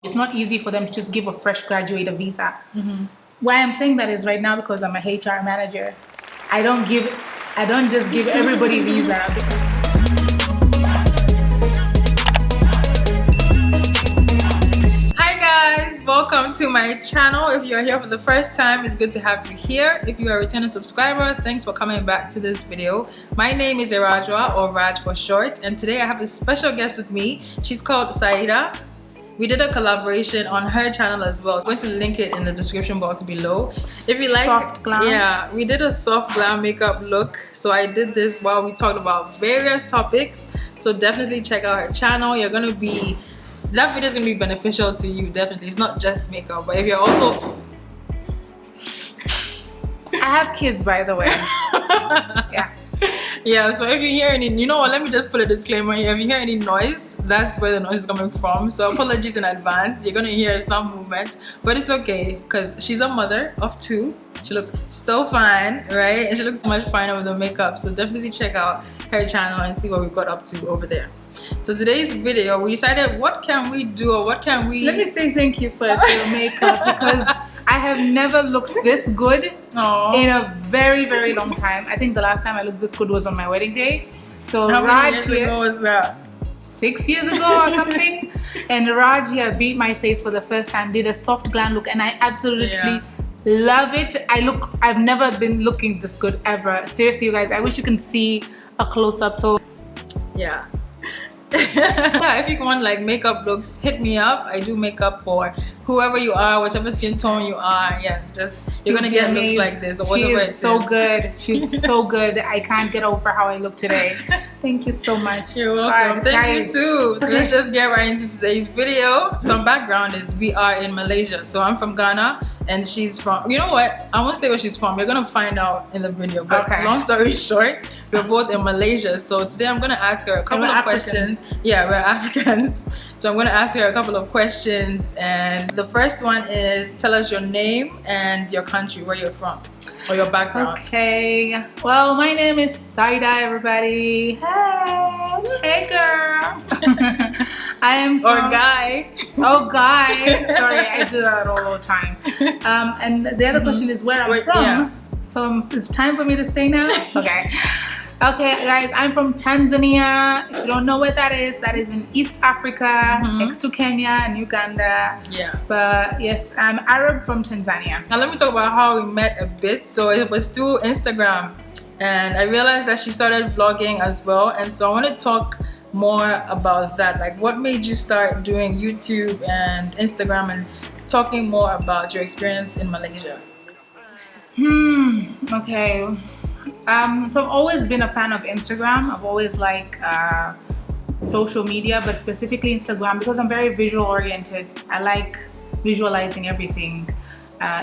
It's not easy for them to just give a fresh graduate a visa. Why I'm saying that is right now because I'm a HR manager. I don't just give everybody visa. Hi guys, welcome to my channel. If you're here for the first time, it's good to have you here. If you are a returning subscriber, thanks for coming back to this video. My name is Irajwa, or Raj for short, and today I have a special guest with me. She's called Saida. We did a collaboration on her channel as well. I'm going to link it in the description box below. If you like, soft glam. Yeah, we did a soft glam makeup look. So I did this while we talked about various topics. So definitely check out her channel. That video is gonna be beneficial to you. Definitely, it's not just makeup, but if you're also, I have kids, by the way. Yeah, so if you hear any, you know what, let me just put a disclaimer here. If you hear any noise, that's where the noise is coming from. So apologies in advance. You're gonna hear some movement, but it's okay because she's a mother of 2. She looks so fine, right? And she looks much finer with the makeup. So definitely check out her channel and see what we've got up to over there. So today's video, we decided what can we do, or what can we... Let me say thank you first for your makeup because I have never looked this good in a very, very long time. I think the last time I looked this good was on my wedding day. So How Raj many years here, ago was that? 6 years ago or something. And Raj here beat my face for the first time, did a soft glam look, and I absolutely love it. I've never been looking this good ever. Seriously, you guys, I wish you can see a close-up. So yeah. Yeah, if you want like makeup looks, hit me up. I do makeup for whoever you are, whatever skin tone you are. Yeah, just you're gonna get looks like this or whatever. She is so good. She's so good. I can't get over how I look today. Thank you so much. You're welcome. Thank you too. Okay. Let's just get right into today's video. Some background is we are in Malaysia. So I'm from Ghana and she's from, you know what? I won't say where she's from. You're gonna find out in the video. But long story short, we're both in Malaysia. So today I'm gonna ask her a couple of questions. Yeah, we're Africans. So I'm gonna ask her a couple of questions, and the first one is tell us your name and your country, where you're from, or your background. Okay. Well, my name is Saida, everybody. Hey girl. I am from... Or guy. Oh, guy. Sorry, I do that all the time. And the other question is where I'm from. Yeah. So it's time for me to say now? Okay. Okay, guys, I'm from Tanzania. If you don't know where that is in East Africa, next to Kenya and Uganda. Yeah. But yes, I'm Arab from Tanzania. Now let me talk about how we met a bit. So it was through Instagram, and I realized that she started vlogging as well. And so I want to talk more about that. Like, what made you start doing YouTube and Instagram, and talking more about your experience in Malaysia? Okay. So I've always been a fan of Instagram. I've always liked social media, but specifically Instagram because I'm very visual oriented. I like visualizing everything,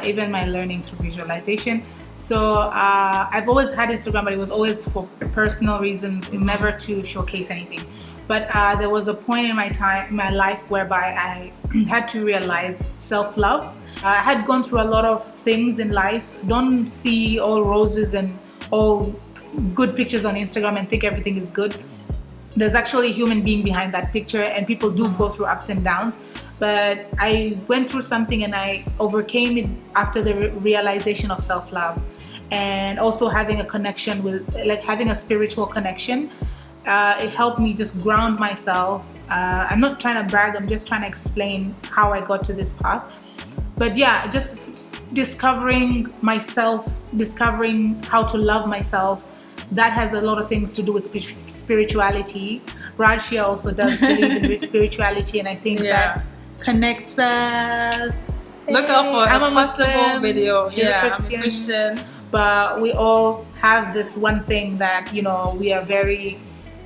even my learning through visualization. So I've always had Instagram, but it was always for personal reasons, never to showcase anything. But there was a point in my life whereby I had to realize self-love. I had gone through a lot of things in life. Don't see all roses and all good pictures on Instagram and think everything is good. There's actually a human being behind that picture, and people do go through ups and downs. But I went through something and I overcame it after the realization of self-love, and also having a connection with, like, having a spiritual connection. It helped me just ground myself. I'm not trying to brag, I'm just trying to explain how I got to this path. But yeah, just discovering myself, discovering how to love myself, that has a lot of things to do with spirituality. Raj here also does believe in spirituality, and I think that connects us. Look out for I'm a Muslim video. I'm a Christian. But we all have this one thing that, you know, we are very...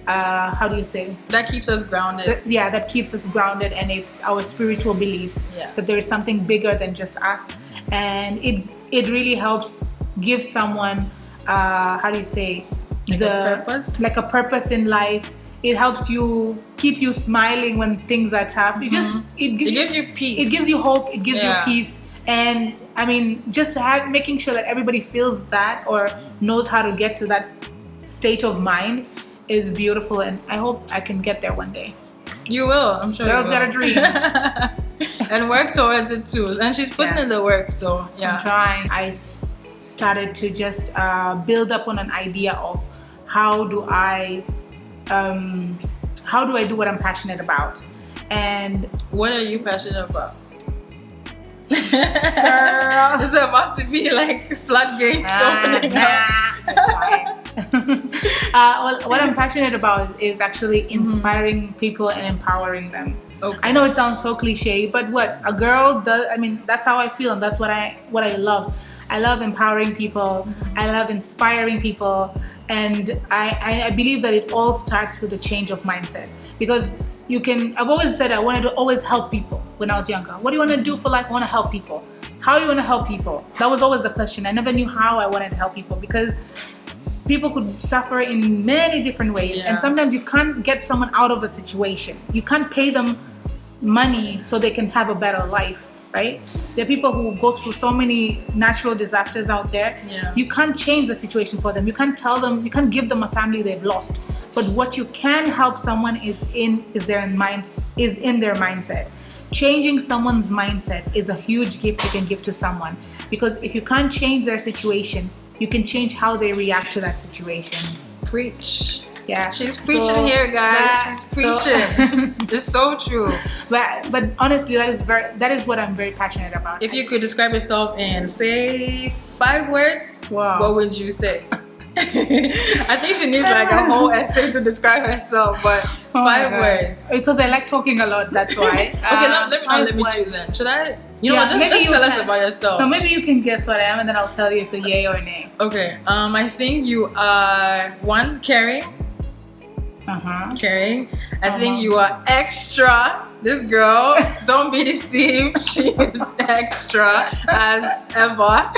how do you say? That keeps us grounded. That keeps us grounded, and it's our spiritual beliefs that there is something bigger than just us, and it really helps give someone how do you say, like a purpose in life. It helps you keep you smiling when things are tough. It just it gives you peace. It gives you hope. It gives you peace. And I mean, just making sure that everybody feels that or knows how to get to that state of mind is beautiful, and I hope I can get there one day. You will, I'm sure. Girls got a dream. and work towards it too. And she's putting in the work, so yeah. I'm trying. Started to just build up on an idea of how do I do what I'm passionate about. And what are you passionate about? Girl. This is about to be like floodgates opening up. It's fine. Well, what I'm passionate about is actually inspiring people and empowering them. Okay. I know it sounds so cliche, but what a girl does, I mean, that's how I feel, and that's what I love. I love empowering people. I love inspiring people, and I believe that it all starts with a change of mindset. Because I've always said I wanted to always help people when I was younger. What do you want to do for life? I want to help people. How do you want to help people? That was always the question. I never knew how I wanted to help people, because people could suffer in many different ways. And sometimes you can't get someone out of a situation. You can't pay them money so they can have a better life, right? There are people who go through so many natural disasters out there. You can't change the situation for them. You can't tell them, you can't give them a family they've lost. But what you can help someone is in their mindset. Changing someone's mindset is a huge gift you can give to someone, because if you can't change their situation, you can change how they react to that situation. Preach. Yeah, she's preaching here, guys. She's preaching. It's so true. But honestly, that is what I'm very passionate about. If you could describe yourself in, say, 5 words, what would you say? I think she needs like a whole essay to describe herself, but 5 words. Because I like talking a lot, that's why. Okay, let me do then. Should I? You know what, just tell us about yourself. No, maybe you can guess what I am, and then I'll tell you if it's yay or nay. Okay, I think you are, 1, caring. Caring. I think you are extra. This girl, don't be deceived, she is extra as ever.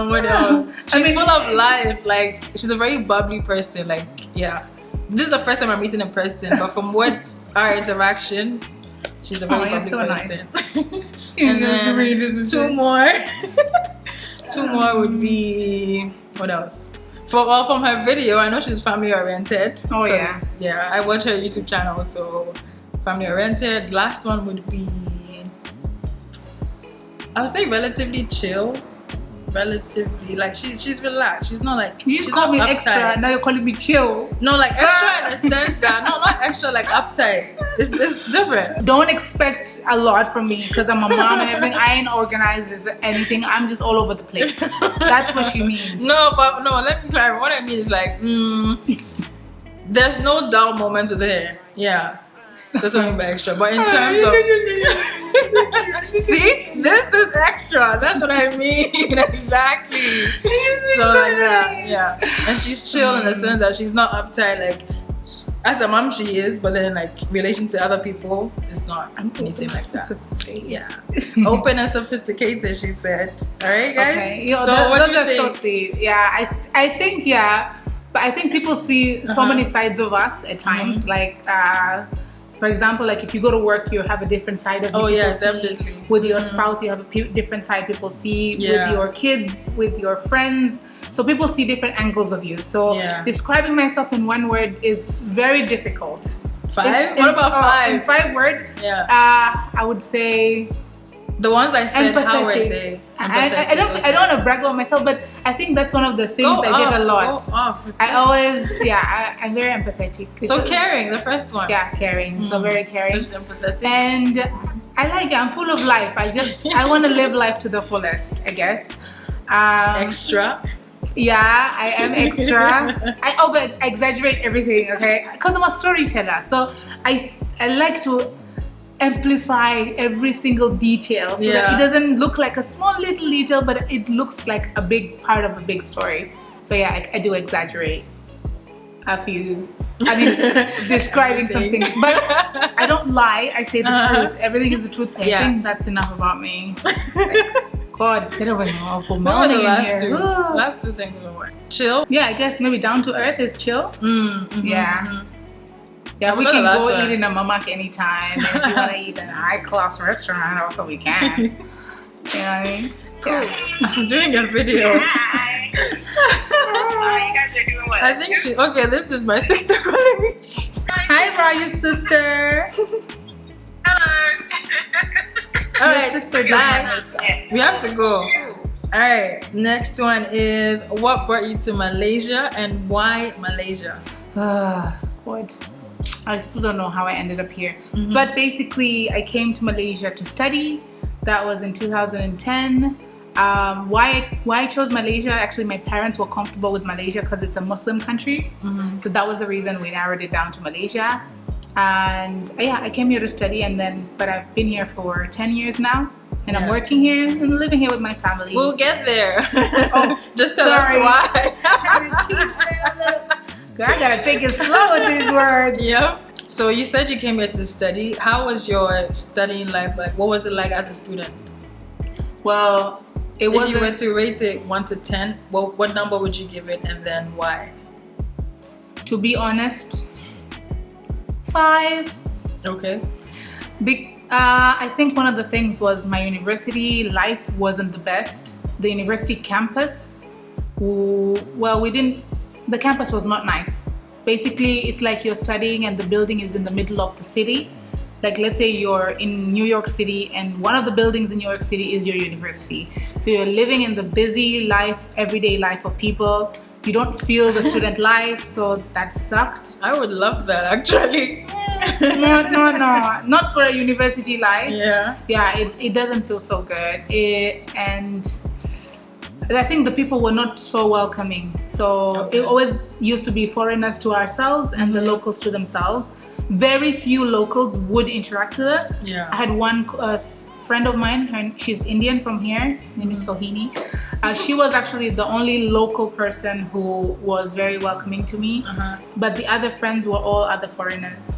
What else? She's full of life. Like, she's a very bubbly person. Like, yeah. This is the first time I'm meeting in person, but from what our interaction, she's a very bubbly person. Nice. And then 2 more. 2 more would be, what else? From her video, I know she's family oriented. Oh yeah. Yeah, I watch her YouTube channel, so family oriented. Last one would be, I would say relatively chill. Relatively, like she's relaxed. She's not like, you she's call not me uptight. extra, now you're calling me chill. No, like extra in the sense that not extra like uptight. It's different. Don't expect a lot from me because I'm a mom and everything. I ain't organized as anything. I'm just all over the place. That's what she means. No, let me clarify. What I mean is like, there's no dull moments with her. Yeah. That's something by extra. But in terms of see, this is extra. That's what I mean. Exactly. So like that, yeah. And she's chill in the sense that she's not uptight like as a mom she is, but then like relation to other people is not anything like that. Yeah. Open and sophisticated, she said. Alright guys. Okay. So what do you think? So sweet. Yeah, I think but I think people see so many sides of us at times. Like for example, like if you go to work, you have a different side of you. Oh yeah, definitely. With your spouse, you have a different side people see. With your kids, with your friends. So people see different angles of you. So describing myself in 1 word is very difficult. 5? What about 5? In 5 words? Yeah. I would say the ones I said. Empathetic. How were they? I don't want to brag about myself, but I think that's one of the things I did a lot. I'm very empathetic. So caring, the first one. Yeah, caring. So very caring. So empathetic. And I'm full of life. I want to live life to the fullest, I guess. Extra. Yeah, I am extra. I over exaggerate everything, okay? Because I'm a storyteller. So I like to amplify every single detail so that it doesn't look like a small little detail, but it looks like a big part of a big story. So yeah, I do exaggerate a few. I mean, describing something, but I don't lie. I say the truth. Everything is the truth. I think that's enough about me. God, it's kind of an awful morning in here. Last two things will work. Chill. Yeah, I guess maybe down to earth is chill. Yeah, we can go eat in a mamak anytime. If you want to eat in a high-class restaurant, also we can. You know what I mean? Cool. I'm doing a video. Hi. You guys are doing what? I think okay, this is my sister calling me. Hi, Roger's sister. Hello. All right, sister did bye. Jamaica. We have to go. All right, next one is what brought you to Malaysia and why Malaysia? God, I still don't know how I ended up here. But basically, I came to Malaysia to study. That was in 2010. Why I chose Malaysia? Actually, my parents were comfortable with Malaysia because it's a Muslim country. So that was the reason we narrowed it down to Malaysia. And yeah, I came here to study, but I've been here for 10 years now. And I'm working here and living here with my family. We'll get there. Oh, just tell us why. I gotta take it slow with these words. Yep. So you said you came here to study. How was your studying life like? What was it like as a student? Well, it was. If you were to rate it 1 to 10, what number would you give it, and then why? To be honest, 5. Okay. I think one of the things was my university life wasn't the best. The university campus, the campus was not nice. Basically, it's like you're studying and the building is in the middle of the city. Like, let's say you're in New York City and one of the buildings in New York City is your university. So you're living in the busy life, everyday life of people. You don't feel the student life, so that sucked. I would love that actually. No, not for a university life. Yeah, it doesn't feel so good. And I think the people were not so welcoming. So it always used to be foreigners to ourselves and the locals to themselves. Very few locals would interact with us. Yeah. I had one friend of mine, she's Indian from here, her name is Sohini. She was actually the only local person who was very welcoming to me. But the other friends were all other foreigners.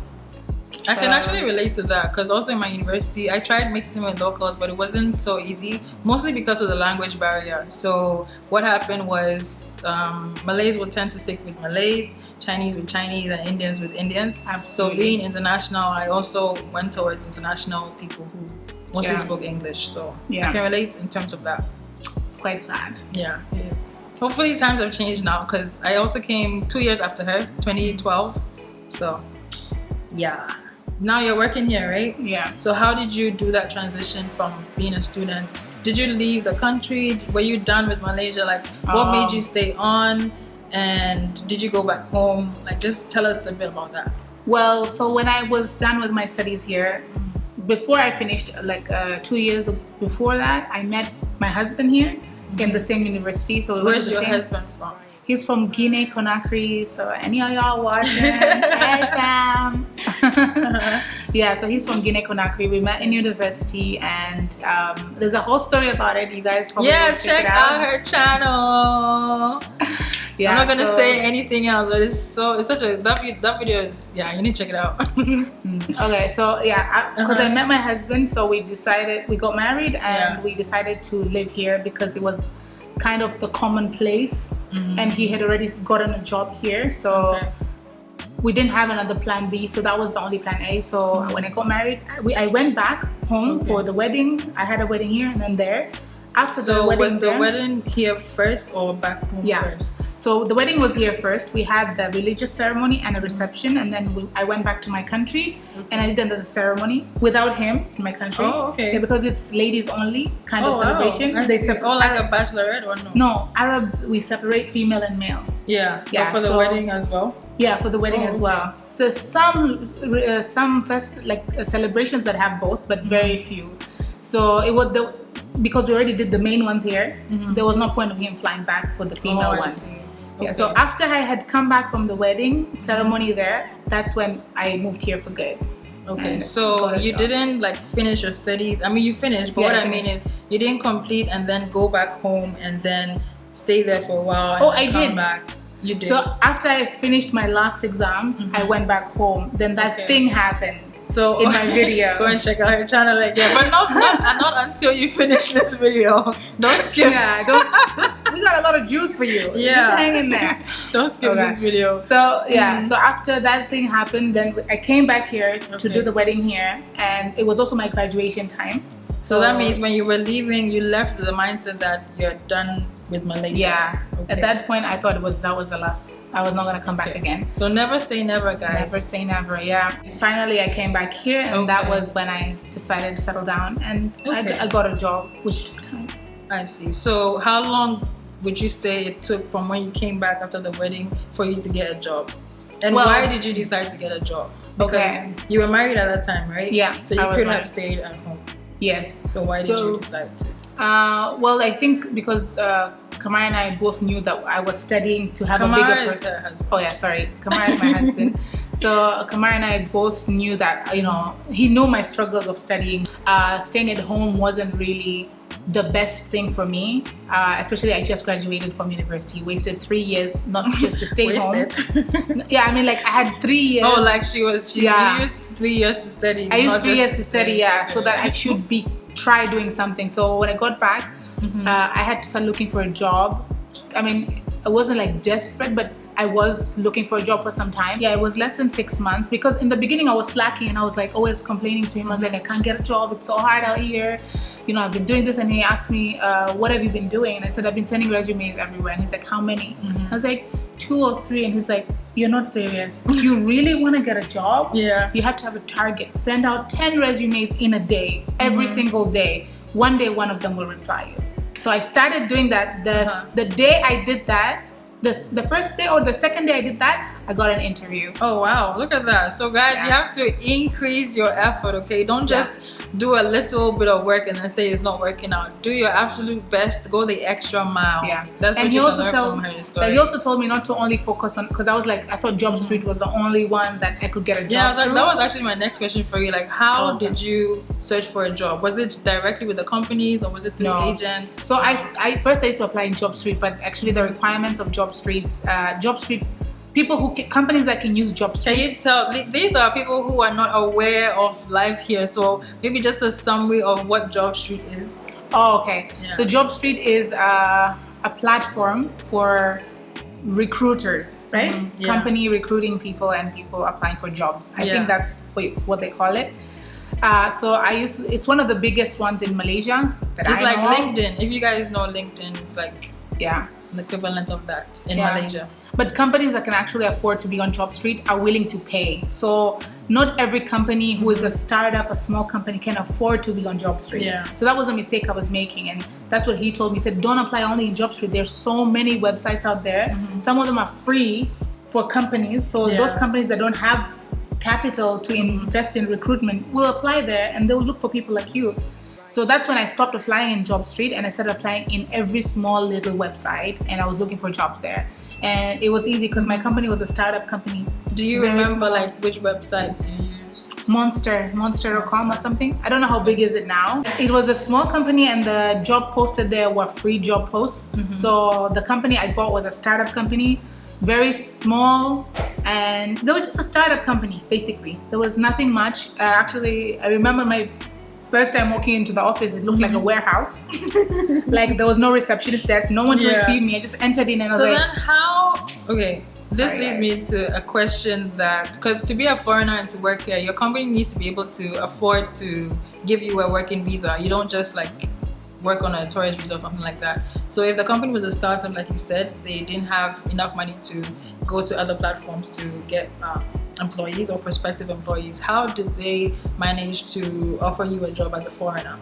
I can actually relate to that because also in my university I tried mixing with locals, but it wasn't so easy, mostly because of the language barrier. So what happened was Malays would tend to stick with Malays, Chinese with Chinese, and Indians with Indians. Absolutely. So being international, I also went towards international people who mostly spoke English. So I can relate in terms of that. It's quite sad. Yeah, it is. Hopefully times have changed now because I also came 2 years after her, 2012. So yeah. Now you're working here, right? Yeah. So how did you do that transition from being a student? Did you leave the country? Were you done with Malaysia? Like, what made you stay on? And did you go back home? Like, just tell us a bit about that. Well, so when I was done with my studies here, before I finished, like 2 years before that, I met my husband here in the same university. So where's your husband from? He's from Guinea Conakry, so any of y'all watching, hey fam. Yeah, so he's from Guinea Conakry. We met in university, and there's a whole story about it. You guys probably check out her channel. Yeah, I'm not gonna say anything else, but it's such a that video is you need to check it out. Okay, so yeah, because I met my husband, so we got married, and we decided to live here because it was kind of the common place. And he had already gotten a job here, so we didn't have another plan B, so that was the only plan A. So when I got married, I went back home for the wedding. I had a wedding here and then there. After the wedding, was the wedding here first or back home first? So the wedding was here first. We had the religious ceremony and a reception, and then I went back to my country and I did the ceremony without him in my country. Oh, okay. Yeah, because it's ladies only kind of celebration. Wow. They like a bachelorette or no? No, Arabs, we separate female and male. Yeah, but for the wedding as well? Yeah, for the wedding as well. So some celebrations that have both, but very few. So it was because we already did the main ones here, there was no point of him flying back for the female ones. Yeah, so after I had come back from the wedding ceremony there, that's when I moved here for good. Okay, so you didn't like finish your studies. I mean, you finished, but what I mean is you didn't complete and then go back home and then stay there for a while and come back. You did. So after I finished my last exam, I went back home. Then that thing happened. So in my video, go and check out her channel again, but not until you finish this video. Don't skip. Yeah, we got a lot of juice for you. Yeah, just hang in there. Don't skip this video. So yeah, so after that thing happened, then I came back here to do the wedding here, and it was also my graduation time. So that means when you were leaving, you left with the mindset that you're done with Malaysia. Yeah. Okay. At that point, I thought that was the last. I was not gonna come back again. So never say never, guys. Never say never. Yeah. Finally, I came back here, and that was when I decided to settle down, and I got a job, which took time. I see. So how long would you say it took from when you came back after the wedding for you to get a job? And why did you decide to get a job? Because you were married at that time, right? Yeah. So you could have stayed at home. Yes. So why did you decide to? Well, I think because Kamara and I both knew that I was studying to have a bigger person. Oh yeah, sorry. Kamara is my husband. So Kamara and I both knew that, you know, he knew my struggles of studying. Staying at home wasn't really the best thing for me, especially I just graduated from university, wasted 3 years not just to stay home. Yeah, I mean, like I had 3 years. Oh, like she used 3 years to study. I used 3 years to study, yeah, so that I should try doing something. So when I got back, I had to start looking for a job. I mean, I wasn't like desperate, but I was looking for a job for some time. Yeah, it was less than 6 months because in the beginning I was slacking and I was like always complaining to him. I was like, I can't get a job. It's so hard out here. You know, I've been doing this. And he asked me, what have you been doing? And I said, I've been sending resumes everywhere. And he's like, how many? I was like, 2 or 3. And he's like, you're not serious. If you really want to get a job, you have to have a target. Send out 10 resumes in a day, every single day. One day, one of them will reply you. So I started doing that. The day I did that, the first day or the second day I did that, I got an interview. Oh wow, look at that. So guys, you have to increase your effort, okay? Don't just do a little bit of work and then say it's not working out. Do your absolute best, go the extra mile. Yeah, that's what you can learn from her story. Like, he also told me not to only focus on, because I was like, I thought Job Street was the only one that I could get a job. Yeah, I was like, that was actually my next question for you. Like, how did you search for a job? Was it directly with the companies or was it through agents? So I first used to apply in Job Street, but actually the requirements of Job Street, companies that can use Job Street. Can you tell, these are people who are not aware of life here, so maybe just a summary of what Job Street is. Oh, okay. Yeah. So Job Street is a platform for recruiters, right? Company recruiting people and people applying for jobs. I think that's what they call it. So it's one of the biggest ones in Malaysia. Just like LinkedIn. If you guys know LinkedIn, it's like the equivalent of that in Malaysia. But companies that can actually afford to be on Job Street are willing to pay. So not every company who is a startup, a small company, can afford to be on Job Street. Yeah. So that was a mistake I was making, and that's what he told me. He said, don't apply only in Job Street. There's so many websites out there. Some of them are free for companies. So those companies that don't have capital to invest in recruitment will apply there, and they'll look for people like you. So that's when I stopped applying in Job Street and I started applying in every small little website, and I was looking for jobs there. And it was easy because my company was a startup company. Do you remember like which websites you used? Monster.com or something. I don't know how big is it now. It was a small company and the job posted there were free job posts. So the company I got was a startup company, very small, and they were just a startup company basically. There was nothing much. Actually, I remember my first time walking into the office, it looked like a warehouse. Like there was no receptionist desk, no one to receive me. I just entered in and I was like... So then how... Okay, this leads me to a question that... Because to be a foreigner and to work here, your company needs to be able to afford to give you a working visa. You don't just like work on a tourist visa or something like that. So if the company was a startup, like you said, they didn't have enough money to go to other platforms to get employees or prospective employees, how did they manage to offer you a job as a foreigner?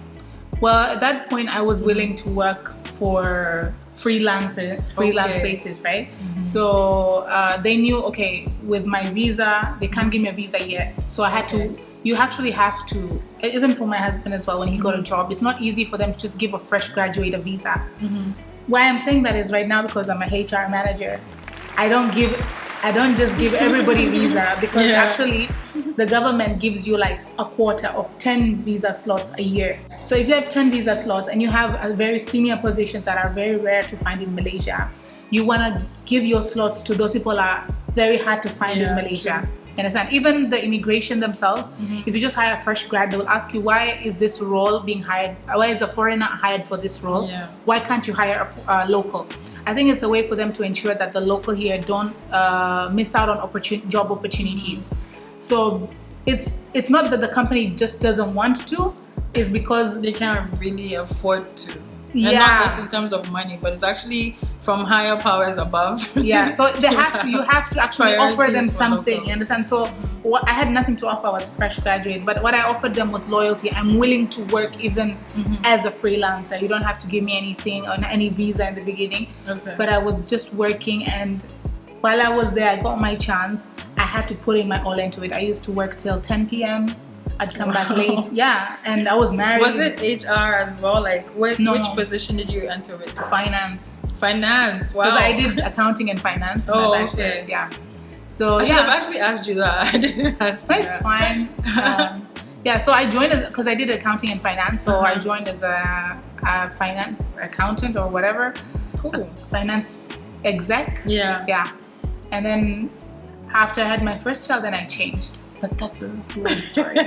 Well, at that point, I was willing to work for freelance basis, right? So they knew, okay, with my visa, they can't give me a visa yet. So I had to, you actually have to, even for my husband as well, when he got a job, it's not easy for them to just give a fresh graduate a visa. Why I'm saying that is right now because I'm a HR manager. I don't just give everybody visa because actually the government gives you like a quota of 10 visa slots a year. So if you have 10 visa slots and you have a very senior positions that are very rare to find in Malaysia, you want to give your slots to those people that are very hard to find in Malaysia. You understand? Even the immigration themselves, if you just hire a fresh grad, they will ask you, why is this role being hired? Why is a foreigner hired for this role? Why can't you hire a local? I think it's a way for them to ensure that the local here don't miss out on job opportunities. So it's not that the company just doesn't want to. is because they can't really afford to. And yeah, not just in terms of money, but it's actually from higher powers above. yeah. So they have to. You have to actually offer them Priorities for something. local. You understand? So what, I had nothing to offer. I was a fresh graduate, but what I offered them was loyalty. I'm willing to work even as a freelancer. You don't have to give me anything or any visa in the beginning. Okay. But I was just working, and while I was there, I got my chance. I had to put in my all into it. I used to work till 10 p.m. I'd come back late. Yeah, and I was married. Was it HR as well? Like, which No. position did you enter with? Finance? Finance. Wow. Because I did accounting and finance in Oh, my bachelor's. okay. Yeah. So I should have yeah, actually asked you that. I didn't ask you but it's that. fine. Yeah, so I joined because I did accounting and finance. So I joined as a finance accountant or whatever, Cool. finance exec. Yeah. Yeah, and then after I had my first child, then I changed. But that's a long story.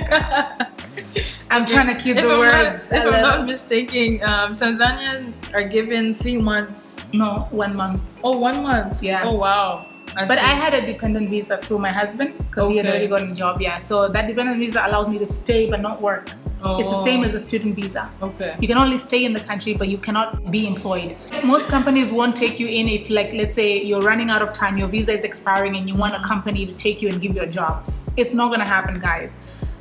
I'm trying to keep the words. If I'm not mistaken, Tanzanians are given 3 months. No, 1 month. Oh, 1 month. Yeah. Oh, wow. But I had a dependent visa through my husband because he had Okay. already gotten a job. Yeah, so that dependent visa allows me to stay but not work. It's the same as a student visa. Okay. You can only stay in the country, but you cannot be employed. Most companies won't take you in if, like, let's say you're running out of time, your visa is expiring, and you want a company to take you and give you a job. It's not gonna happen, guys.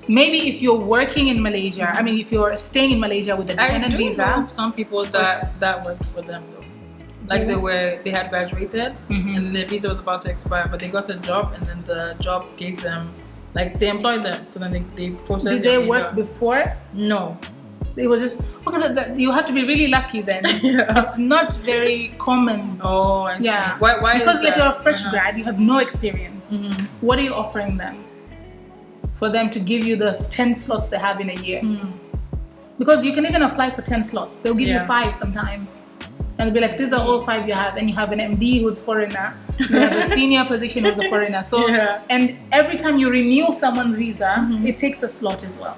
Maybe if you're working in Malaysia, I mean, if you're staying in Malaysia with a I dependent do visa, know some people that worked for them though. Like they had graduated and then their visa was about to expire, but they got a job and then the job gave them, like, they employed them, so then they processed. did their they visa. work before? No. It was just okay. You have to be really lucky then. Yeah. It's not very common. Oh, I see. Yeah. Why Because is like that? you're a fresh grad, you have no experience. What are you offering them? For them to give you the 10 slots they have in a year. Because you can even apply for 10 slots. They'll give you 5 sometimes. And they'll be like, these are all 5 you have. And you have an MD who's foreigner. You have a senior position who's a foreigner. So, and every time you renew someone's visa, it takes a slot as well.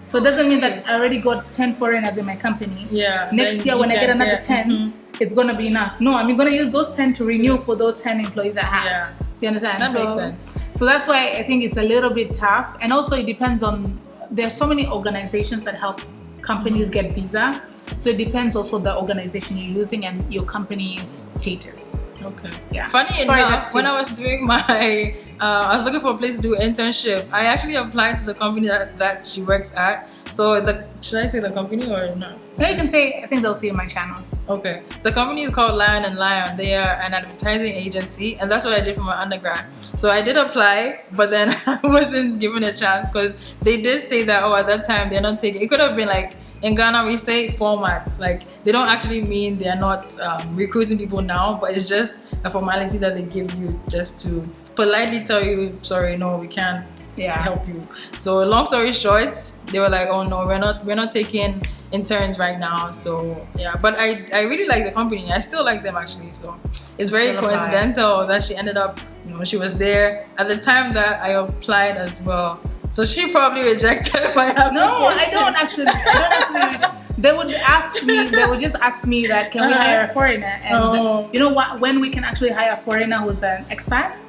So it doesn't mean that I already got 10 foreigners in my company. Yeah. Next year when I get another 10, it's going to be enough. No, I'm going to use those 10 to renew for those 10 employees I have. Yeah. You understand? That makes sense. So that's why I think it's a little bit tough. And also it depends on, there are so many organizations that help companies get visa. So it depends also the organization you're using and your company's status. Okay. Yeah. Funny Sorry, enough, that's when too- I was doing my, I was looking for a place to do an internship. I actually applied to the company that she works at. So should I say the company or not? No, you can say, I think they'll see in my channel. Okay. The company is called Lion and Lion. They are an advertising agency, and that's what I did for my undergrad. So I did apply, but then I wasn't given a chance because they did say that, oh, at that time they're not taking. It could have been like, in Ghana we say formats. Like, they don't actually mean they're not recruiting people now, but it's just a formality that they give you just to politely tell you, sorry, no, we can't help you. So long story short, they were like, oh no, we're not taking interns right now. So yeah, but I really like the company. I still like them actually. So it's very Still apply. coincidental that she ended up, she was there at the time that I applied as well. So she probably rejected my application. No, I don't actually. They would ask me, they would just ask me that, can we hire a foreigner? And you know what, when we can actually hire a foreigner who's an expat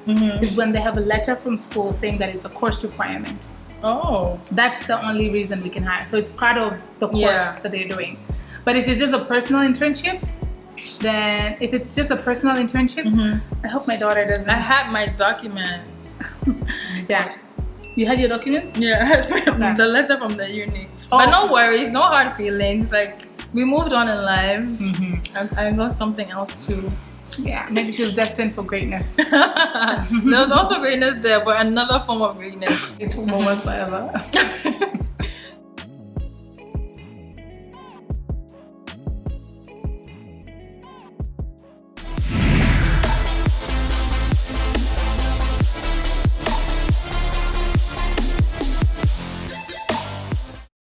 is when they have a letter from school saying that it's a course requirement. Oh. That's the only reason we can hire. So it's part of the course that they're doing. But if it's just a personal internship, then I hope my daughter doesn't. I had my documents. Yeah. You had your documents? Yeah, I had the letter from the uni. Oh, but no worries, no hard feelings. Like, we moved on in life. I got something else too. Yeah, maybe she was destined for greatness. There was also greatness there, but another form of greatness. It took more work forever.